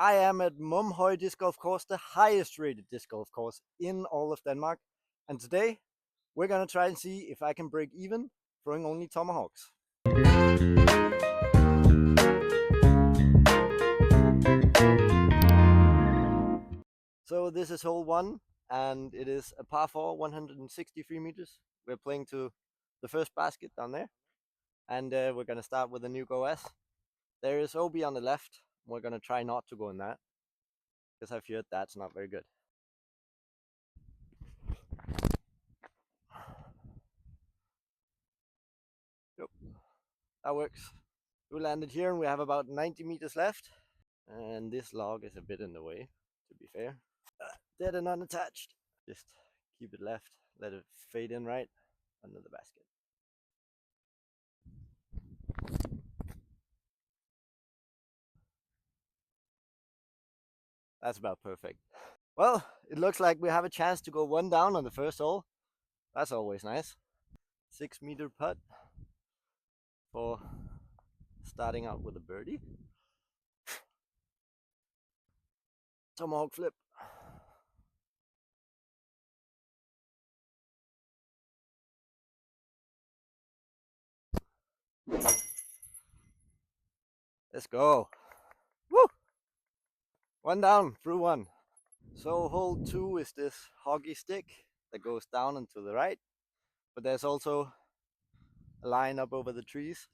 I am at Momhøje Disc Golf Course, the highest rated disc golf course in all of Denmark. And today we're gonna try and see if I can break even throwing only tomahawks. So this is hole 1 and it is a par 4, 163 meters. We're playing to the first basket down there, and we're gonna start with a new GoS. There is OB on the left. We're gonna try not to go in that, because I've heard that's not very good. Yep, that works. We landed here and we have about 90 meters left, and this log is a bit in the way, to be fair. Dead and unattached. Just keep it left, let it fade in right under the basket. That's about perfect. Well, it looks like we have a chance to go 1 down on the first hole. That's always nice. 6-meter putt for starting out with a birdie. Tomahawk flip. Let's go. Woo! 1 down through 1. So hole 2 is this hockey stick that goes down and to the right, but there's also a line up over the trees,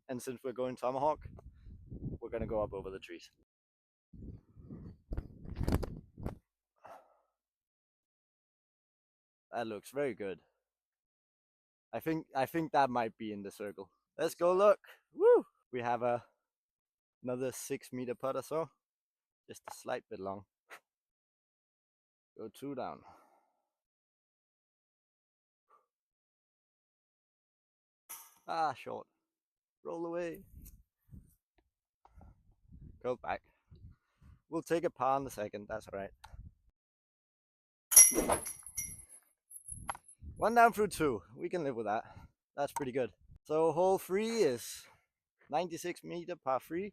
and since we're going tomahawk, we're gonna go up over the trees. That looks very good. I think that might be in the circle. Let's go look. Woo! We have another 6-meter putt or so, just a slight bit long. Go 2 down. Ah, short. Roll away. Go back. We'll take a par in the second, that's alright. 1 down through 2. We can live with that. That's pretty good. So hole 3 is 96-meter par 3.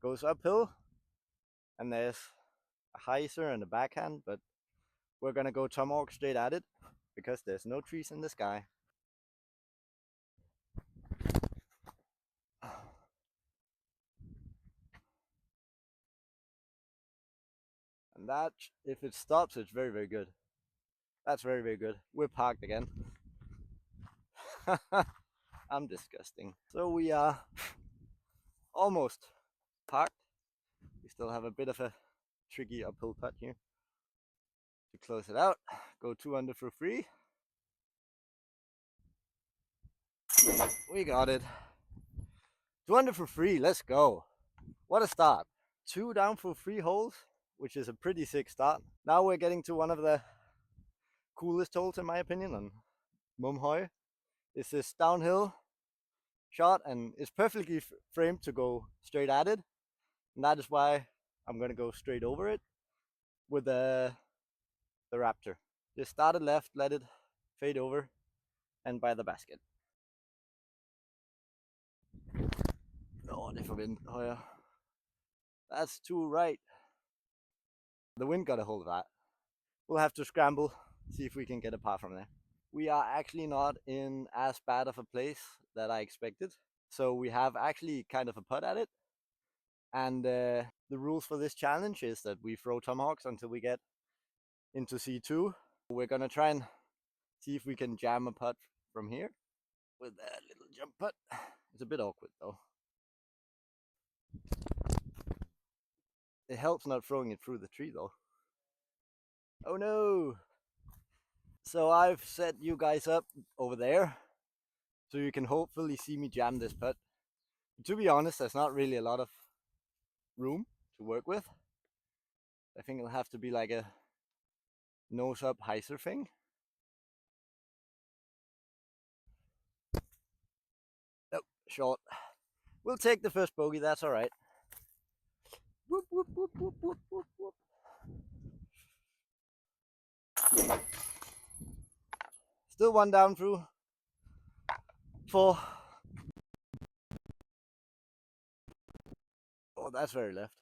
Goes uphill, and there's a hyzer and a backhand, but we're gonna go tomahawk straight at it because there's no trees in the sky. And that, if it stops, it's very, very good. That's very, very good. We're parked again. I'm disgusting. So we are almost parked. We still have a bit of a tricky uphill putt here to close it out. Go 2 under for 3. We got it. 2 under for 3. Let's go. What a start. 2 down for 3 holes, which is a pretty sick start. Now we're getting to one of the coolest holes in my opinion on Momhøje. It's this downhill shot and it's perfectly framed to go straight at it, and that is why I'm gonna go straight over it with the Raptor. Just start it left, let it fade over, and by the basket. Oh, det får vind højre. That's too right. The wind got a hold of that. We'll have to scramble, see if we can get a par from there. We are actually not in as bad of a place that I expected. So we have actually kind of a putt at it. And the rules for this challenge is that we throw tomahawks until we get into C2. We're gonna try and see if we can jam a putt from here with that little jump putt. It's a bit awkward though. It helps not throwing it through the tree though. Oh no! So I've set you guys up over there so you can hopefully see me jam this putt. To be honest, there's not really a lot of room to work with. I think it'll have to be like a nose up hyzer thing. Nope, short. We'll take the first bogey, that's alright. Whoop, whoop, whoop, whoop, whoop, whoop, whoop. Still 1 down through 4. Oh, that's very left.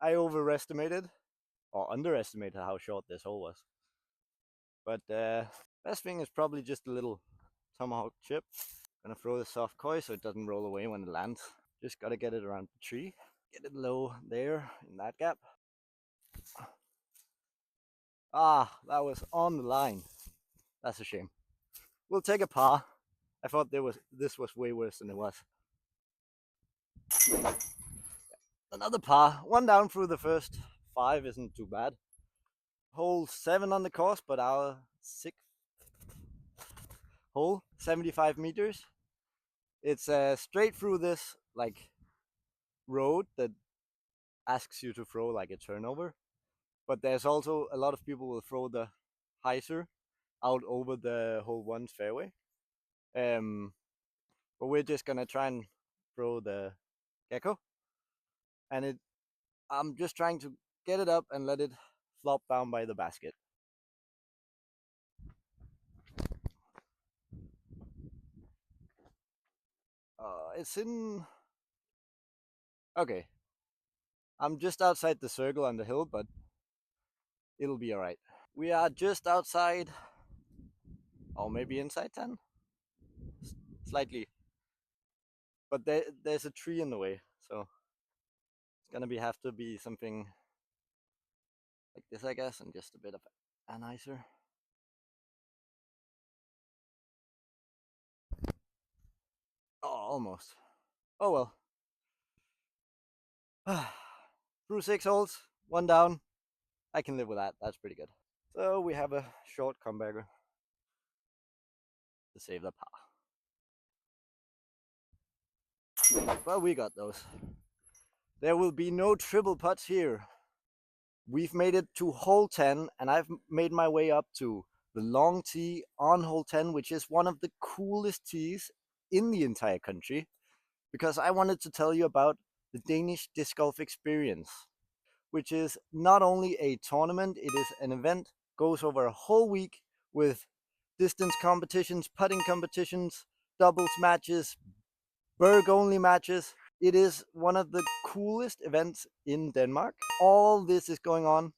I overestimated or underestimated how short this hole was. But best thing is probably just a little tomahawk chip. Gonna throw the soft koi so it doesn't roll away when it lands. Just gotta get it around the tree. Get it low there in that gap. Ah, that was on the line. That's a shame. We'll take a par. I thought this was way worse than it was. Another par. One down through the first 5 isn't too bad. Hole 7 on the course, but our 6th hole, 75 meters. It's straight through this like road that asks you to throw like a turnover. But there's also a lot of people will throw the hyzer out over the hole 1's fairway. But we're just gonna try and throw the gecko, and I'm just trying to get it up and let it flop down by the basket. It's in. Okay, I'm just outside the circle on the hill, but it'll be alright. We are just outside, or maybe inside 10, slightly. But there's a tree in the way, so it's gonna have to be something like this, I guess, and just a bit of an icer. Oh, almost. Oh well. Through 6 holes, 1 down. I can live with that. That's pretty good. So we have a short comebacker to save the par. Well, we got those. There will be no triple putts here. We've made it to hole 10, and I've made my way up to the long tee on hole 10, which is one of the coolest tees in the entire country, because I wanted to tell you about the Danish disc golf experience, which is not only a tournament, it is an event, goes over a whole week with distance competitions, putting competitions, doubles matches, berg only matches. It is one of the coolest events in Denmark. All this is going on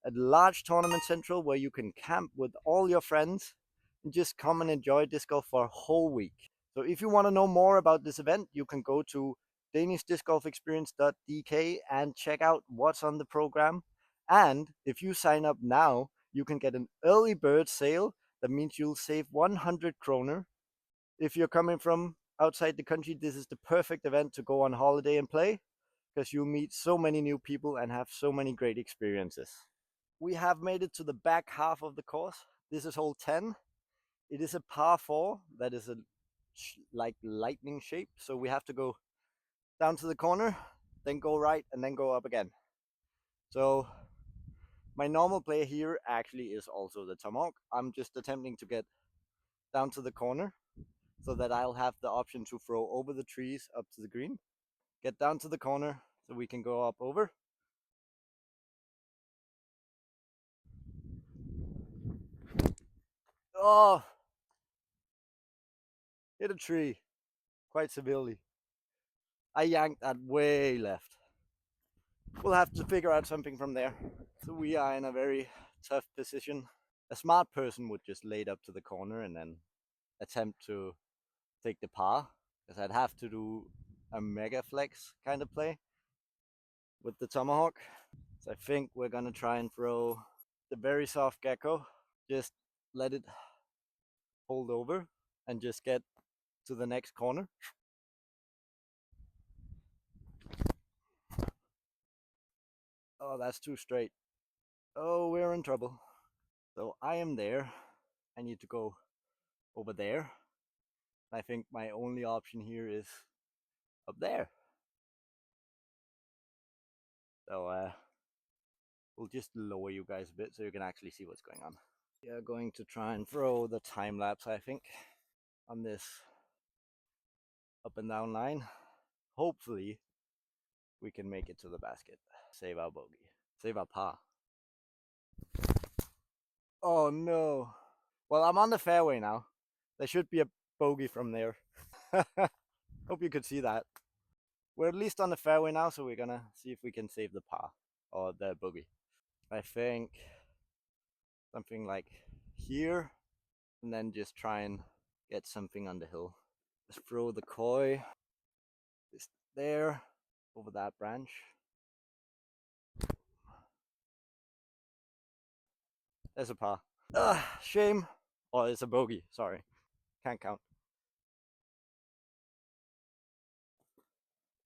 at large tournament central where you can camp with all your friends and just come and enjoy disc golf for a whole week. So if you want to know more about this event, you can go to danishdiscgolfexperience.dk and check out what's on the program. And if you sign up now, you can get an early bird sale. That means you'll save 100 kroner. If you're coming from outside the country, this is the perfect event to go on holiday and play, because you'll meet so many new people and have so many great experiences. We have made it to the back half of the course. This is hole 10. It is a par 4 that is a like lightning shape, so we have to go down to the corner, then go right, and then go up again. So my normal play here actually is also the tomahawk. I'm just attempting to get down to the corner so that I'll have the option to throw over the trees up to the green. Get down to the corner so we can go up over. Oh, hit a tree quite severely. I yanked that way left. We'll have to figure out something from there. So we are in a very tough position. A smart person would just lay it up to the corner and then attempt to take the par, because I'd have to do a mega flex kind of play with the tomahawk. So I think we're gonna try and throw the very soft gecko, just let it hold over and just get to the next corner. Oh, that's too straight. Oh, we're in trouble. So I am there. I need to go over there. I think my only option here is up there. So we'll just lower you guys a bit so you can actually see what's going on. We are going to try and throw the time lapse, I think, on this up and down line. Hopefully we can make it to the basket. Save our bogey. Save our par. Oh no. Well, I'm on the fairway now. There should be a bogey from there. Hope you could see that. We're at least on the fairway now, so we're gonna see if we can save the par. or the bogey. I think something like here, and then just try and get something on the hill. Just throw the koi just there over that branch. There's a par. Shame. Oh, it's a bogey. Sorry. Can't count.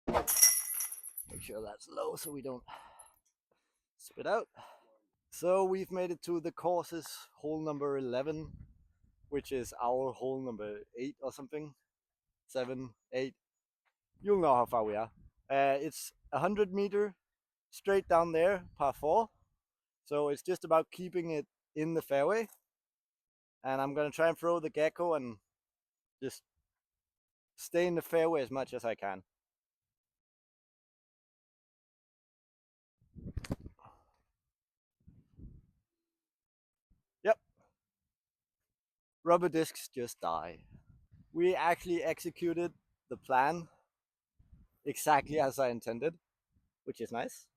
Make sure that's low so we don't spit out. So we've made it to the course's hole number 11, which is our hole number 8 or something. 7, 8. You'll know how far we are. It's 100-meter straight down there, par 4. So it's just about keeping it in the fairway. And I'm going to try and throw the gecko and just stay in the fairway as much as I can. Yep. Rubber discs just die. We actually executed the plan exactly as I intended, which is nice.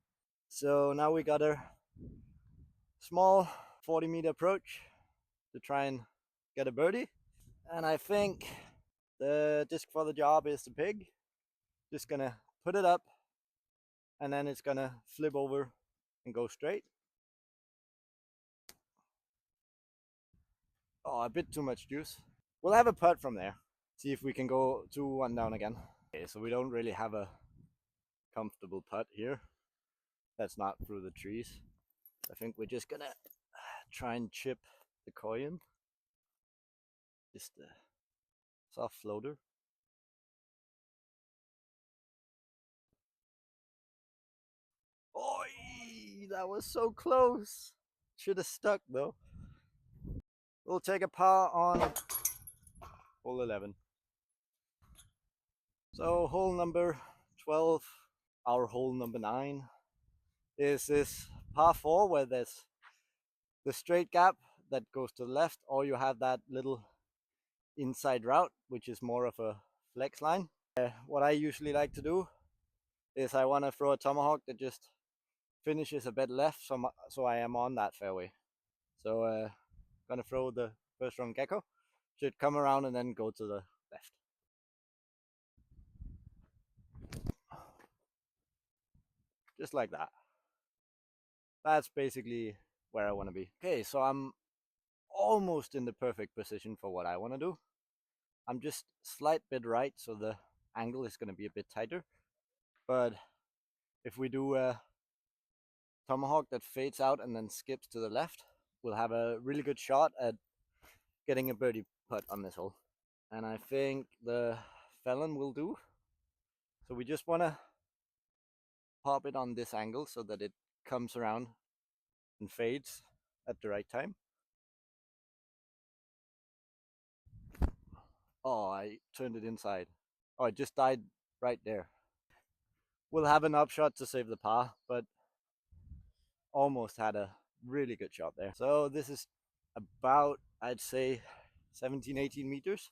So now we got a small 40-meter approach to try and get a birdie. And I think the disc for the job is the pig. Just gonna put it up and then it's gonna flip over and go straight. Oh, a bit too much juice. We'll have a putt from there. See if we can go 2-1 down again. Okay, so we don't really have a comfortable putt here. That's not through the trees. I think we're just gonna try and chip the koi in. Just a soft floater. Oi, that was so close. Should have stuck though. We'll take a par on hole 11. So hole number 12, our hole number 9, is this par 4 where there's the straight gap that goes to the left, or you have that little inside route, which is more of a flex line. What I usually like to do is I want to throw a tomahawk that just finishes a bit left, so I am on that fairway. So gonna throw the first rung gecko. Should come around and then go to the left. Just like that. That's basically where I want to be. Okay, so I'm almost in the perfect position for what I want to do. I'm just slight bit right, so the angle is going to be a bit tighter. But if we do a tomahawk that fades out and then skips to the left, we'll have a really good shot at getting a birdie putt on this hole. And I think the felon will do. So we just want to pop it on this angle so that it comes around and fades at the right time. Oh, I turned it inside. Oh, it just died right there. We'll have an upshot to save the par, but almost had a really good shot there. So this is about, I'd say, 17, 18 meters.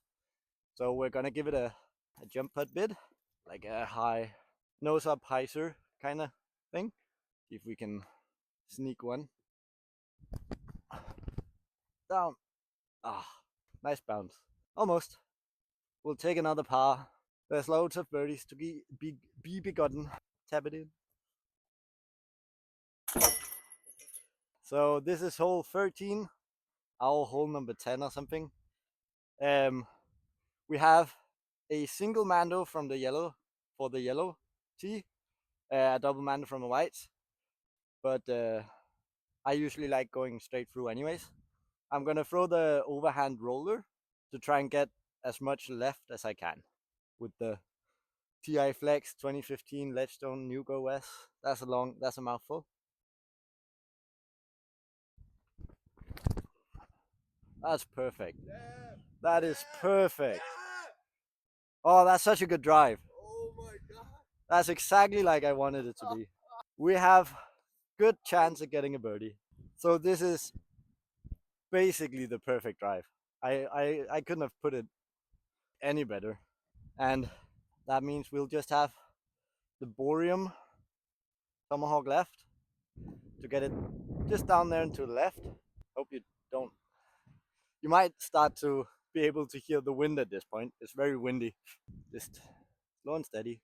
So we're gonna give it a jump putt bid, like a high nose up hyzer kind of thing. See if we can sneak one. Down. Ah, nice bounce. Almost. We'll take another par. There's loads of birdies to be begotten. Tap it in. So this is hole 13, our hole number 10 or something. We have a single mando from the yellow for the yellow tee, a double mando from the whites, but I usually like going straight through anyways. I'm gonna throw the overhand roller to try and get as much left as I can with the TI Flex 2015 Ledgestone Nugo S. That's a mouthful. That's perfect. That is perfect. Oh, that's such a good drive. Oh my god. That's exactly like I wanted it to be. We have good chance of getting a birdie. So this is basically the perfect drive. I couldn't have put it any better. And that means we'll just have the Boreum Tomahawk left to get it just down there and to the left. Hope you don't. You might start to be able to hear the wind at this point. It's very windy. Just slow and steady.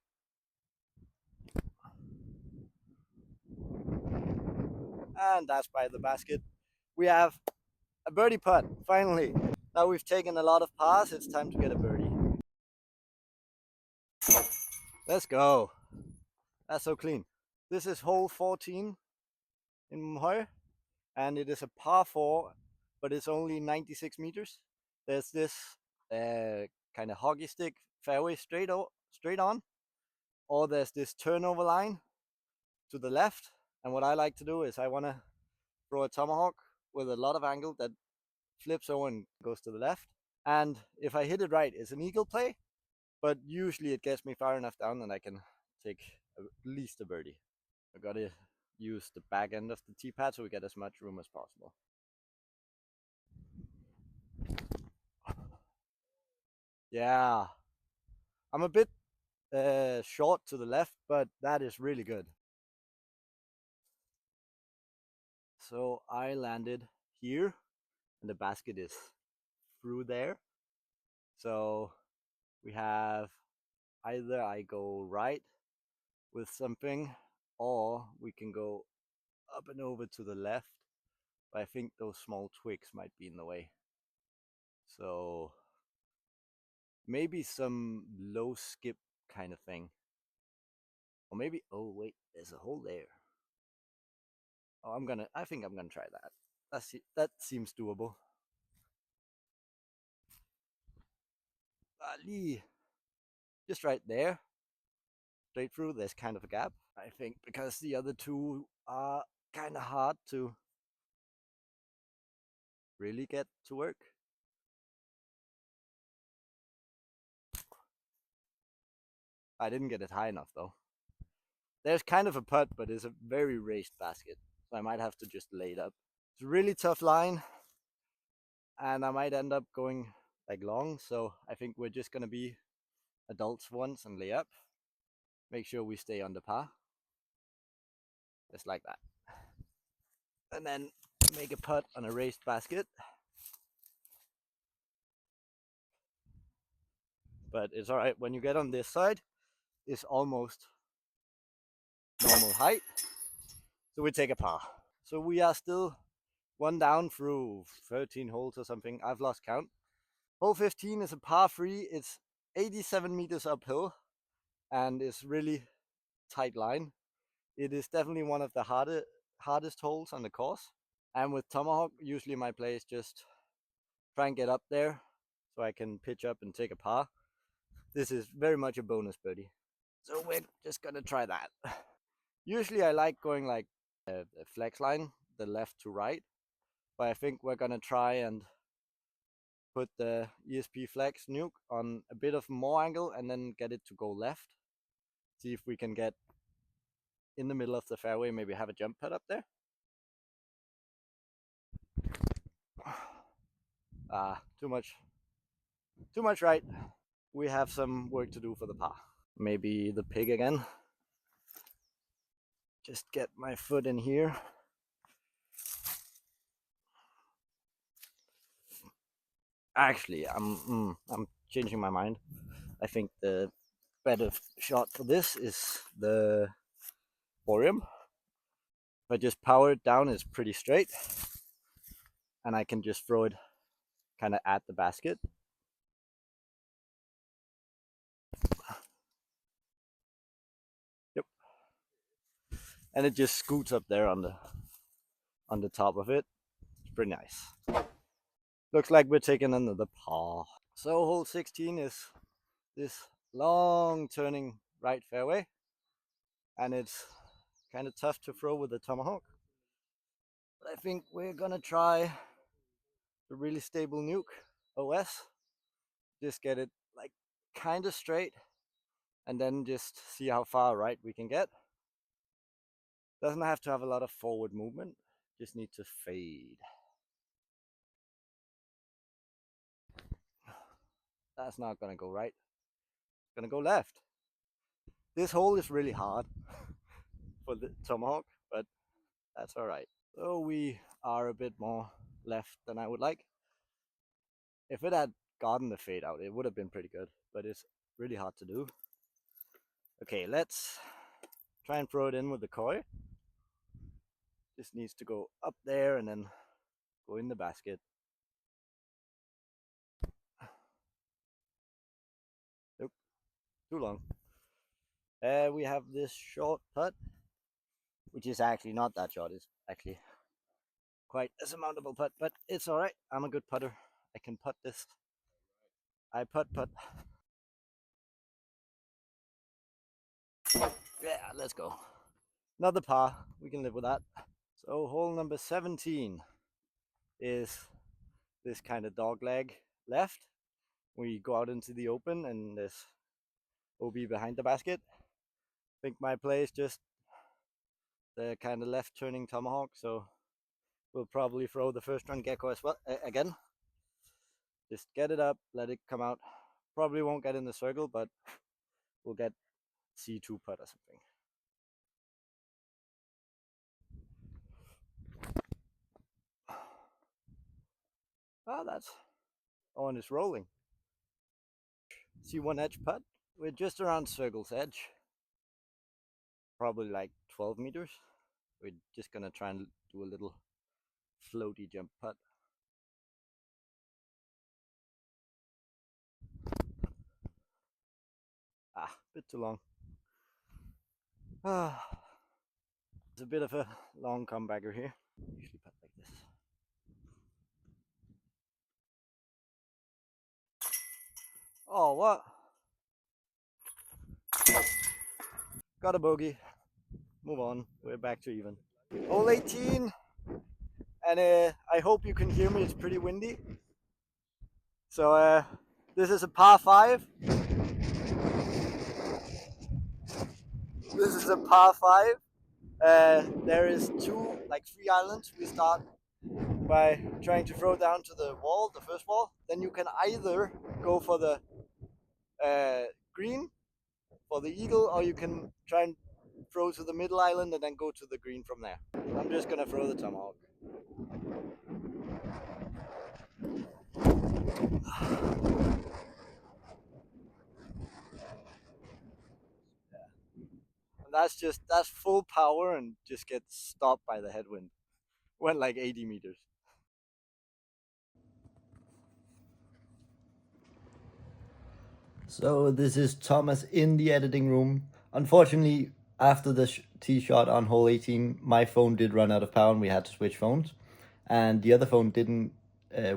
And that's by the basket. We have a birdie putt, finally. Now we've taken a lot of pars, it's time to get a birdie. Let's go. That's so clean. This is hole 14 in Momhøje, and it is a par 4, but it's only 96 meters. There's this kind of hockey stick fairway straight on, or there's this turnover line to the left. And what I like to do is I want to throw a tomahawk with a lot of angle that flips over and goes to the left. And if I hit it right, it's an eagle play, but usually it gets me far enough down that I can take at least a birdie. I gotta use the back end of the tee pad so we get as much room as possible. Yeah, I'm a bit short to the left, but that is really good. So I landed here, and the basket is through there. So we have either I go right with something, or we can go up and over to the left, but I think those small twigs might be in the way. So maybe some low skip kind of thing. Or maybe, oh wait, there's a hole there. Oh, I think I'm gonna try that. That seems doable. Ali, just right there, straight through, there's kind of a gap. I think because the other two are kind of hard to really get to work. I didn't get it high enough though. There's kind of a putt, but it's a very raised basket, so I might have to just lay it up. It's a really tough line, and I might end up going like long, so I think we're just gonna be adults once and lay up. Make sure we stay under par. Just like that. And then make a putt on a raised basket. But it's alright, when you get on this side, it's almost normal height. So we take a par. So we are still one down through 13 holes or something. I've lost count. Hole 15 is a par 3. It's 87 meters uphill, and it's really tight line. It is definitely one of the hardest holes on the course. And with Tomahawk, usually my play is just try and get up there so I can pitch up and take a par. This is very much a bonus birdie. So we're just gonna try that. Usually I like going like a flex line, the left to right, but I think we're gonna try and put the ESP flex nuke on a bit of more angle and then get it to go left. See if we can get in the middle of the fairway, maybe have a jump putt up there. Too much right. We have some work to do for the par. Maybe the pig again. Just get my foot in here. Actually, I'm changing my mind. I think the better shot for this is the Boreum. If I just power it down, it's pretty straight, and I can just throw it kind of at the basket. Yep. And it just scoots up there on the top of it. It's pretty nice. Looks like we're taking another par. So hole 16 is this long turning right fairway, and it's kind of tough to throw with the Tomahawk. But I think we're gonna try the really stable nuke OS. Just get it like kind of straight, and then just see how far right we can get. Doesn't have to have a lot of forward movement, just need to fade. That's not gonna go right, it's gonna go left. This hole is really hard for the Tomahawk, but That's all right. So we are a bit more left than I would like. If it had gotten the fade out, it would have been pretty good, but it's really hard to do. Okay, let's try and throw it in with the koi. This needs to go up there and then go in the basket. Nope, too long. We have this short putt, which is actually not that short. It's actually quite a surmountable putt, but it's all right. I'm a good putter. I can putt this. I putt. Yeah, let's go. Another par. We can live with that. So hole number 17 is this kind of dog leg left. We go out into the open and there's OB behind the basket. I think my play is just the kind of left turning tomahawk, so we'll probably throw the first run gecko as well again. Just get it up, let it come out. Probably won't get in the circle, but we'll get C2 putt or something. Oh, that's and it's rolling. C1 edge putt. We're just around circle's edge. Probably like 12 meters. We're just gonna try and do a little floaty jump putt. A bit too long. It's a bit of a long comebacker here. Usually putt like this. Oh, what? Got a bogey. Move on. We're back to even. Hole 18. And I hope you can hear me. It's pretty windy. So this is a par 5. This is a par 5. There is 3 islands. We start by trying to throw down to the wall, the first wall. Then you can either go for the green, for the eagle, or you can try and throw to the middle island and then go to the green from there. I'm just gonna throw the tomahawk. And that's full power and just gets stopped by the headwind. Went like 80 meters. So this is Thomas in the editing room. Unfortunately, after the tee shot on hole 18, my phone did run out of power and we had to switch phones. And the other phone didn't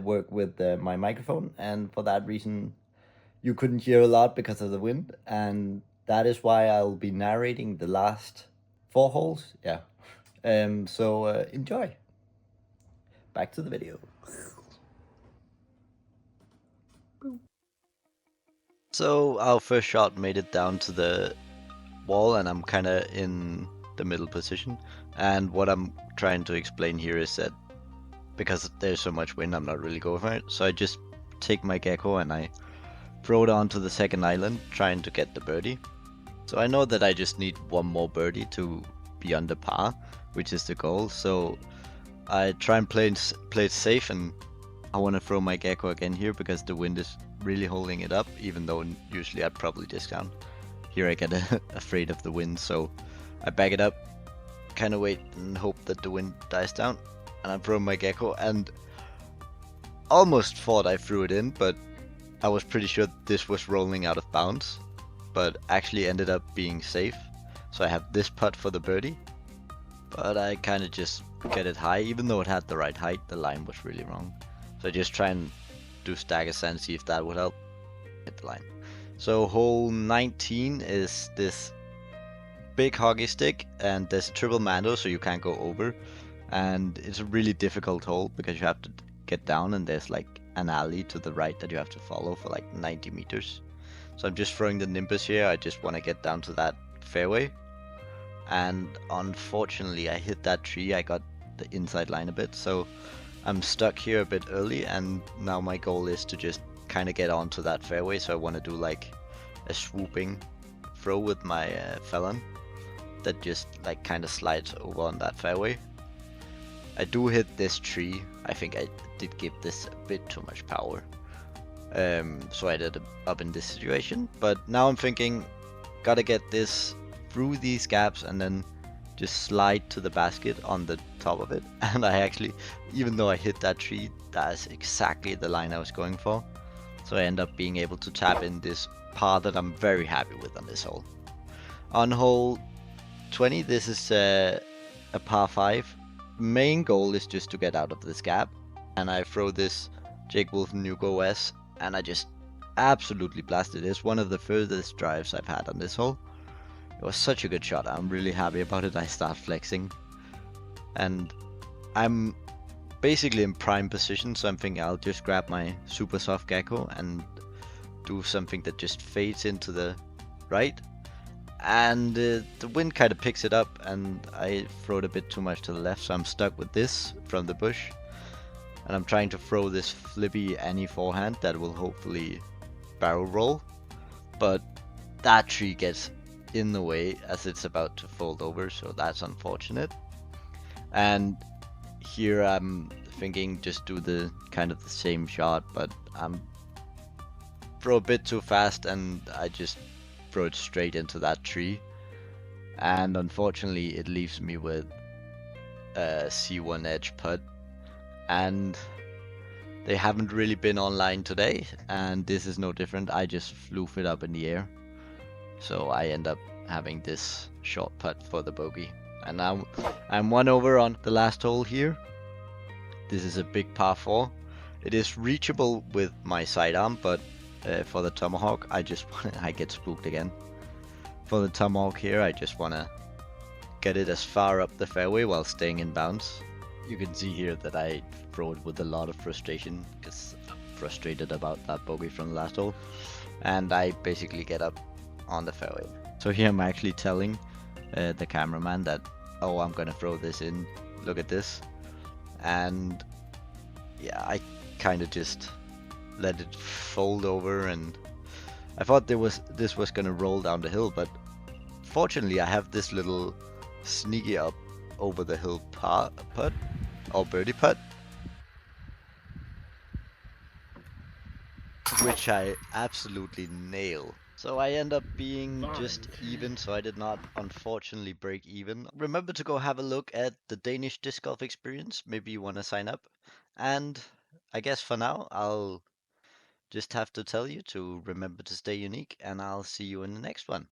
work with my microphone, and for that reason you couldn't hear a lot because of the wind, and that is why I'll be narrating the last 4 holes. Yeah. So enjoy. Back to the video. So our first shot made it down to the wall and I'm kind of in the middle position, and what I'm trying to explain here is that because there's so much wind, I'm not really going for it, so I just take my gecko and I throw it onto the second island trying to get the birdie. So I know that I just need one more birdie to be under par, which is the goal, so I try and play it safe, and I want to throw my gecko again here because the wind is really holding it up, even though usually I'd probably discount. Here I get afraid of the wind, so I back it up, kind of wait and hope that the wind dies down, and I throw my gecko, and almost thought I threw it in, but I was pretty sure this was rolling out of bounds, but actually ended up being safe. So I have this putt for the birdie, but I kind of just get it high, even though it had the right height, the line was really wrong. So I just try and do stagger sand, see if that would help hit the line. So hole 19 is this big hockey stick, and there's a triple mando, so you can't go over, and it's a really difficult hole because you have to get down, and there's like an alley to the right that you have to follow for like 90 meters. So I'm just throwing the Nimbus here. I just want to get down to that fairway, and unfortunately I hit that tree. I got the inside line a bit, so I'm stuck here a bit early, and now my goal is to just kind of get onto that fairway. So I want to do like a swooping throw with my felon that just like kind of slides over on that fairway, I do hit this tree. I think I did give this a bit too much power. So I ended up in this situation. But now I'm thinking, gotta get this through these gaps and then just slide to the basket on the top of it. And I actually, even though I hit that tree, that's exactly the line I was going for. So I end up being able to tap in this par that I'm very happy with on this hole. On hole 20, this is a par 5. Main goal is just to get out of this gap. And I throw this Jake Wolf Nugo S, and I just absolutely blasted it. It's one of the furthest drives I've had on this hole. It was such a good shot. I'm really happy about it. I start flexing. And I'm basically in prime position, so I'm thinking I'll just grab my super soft gecko and do something that just fades into the right. And the wind kind of picks it up, and I throw it a bit too much to the left, so I'm stuck with this from the bush. And I'm trying to throw this flippy Annie forehand that will hopefully barrel roll. But that tree gets in the way as it's about to fold over, so that's unfortunate. And here I'm thinking just do the kind of the same shot, but I'm throw a bit too fast and I just throw it straight into that tree. And unfortunately it leaves me with a C1 edge putt. And they haven't really been online today, and this is no different. I just floof it up in the air. So I end up having this short putt for the bogey. And now I'm 1 over on the last hole here. This is a big par 4. It is reachable with my sidearm, but for the Tomahawk, I get spooked again. For the Tomahawk here, I just want to get it as far up the fairway while staying in bounds. You can see here that I throw it with a lot of frustration because I'm frustrated about that bogey from the last hole. And I basically get up on the fairway. So here I'm actually telling the cameraman that, oh, I'm gonna throw this in, look at this. And yeah, I kind of just let it fold over, and I thought this was gonna roll down the hill, but fortunately I have this little sneaky up over the hill putt or birdie putt, which I absolutely nail. So I end up being just even, so I did not unfortunately break even. Remember to go have a look at the Danish disc golf experience. Maybe you want to sign up. And I guess for now, I'll just have to tell you to remember to stay unique, and I'll see you in the next one.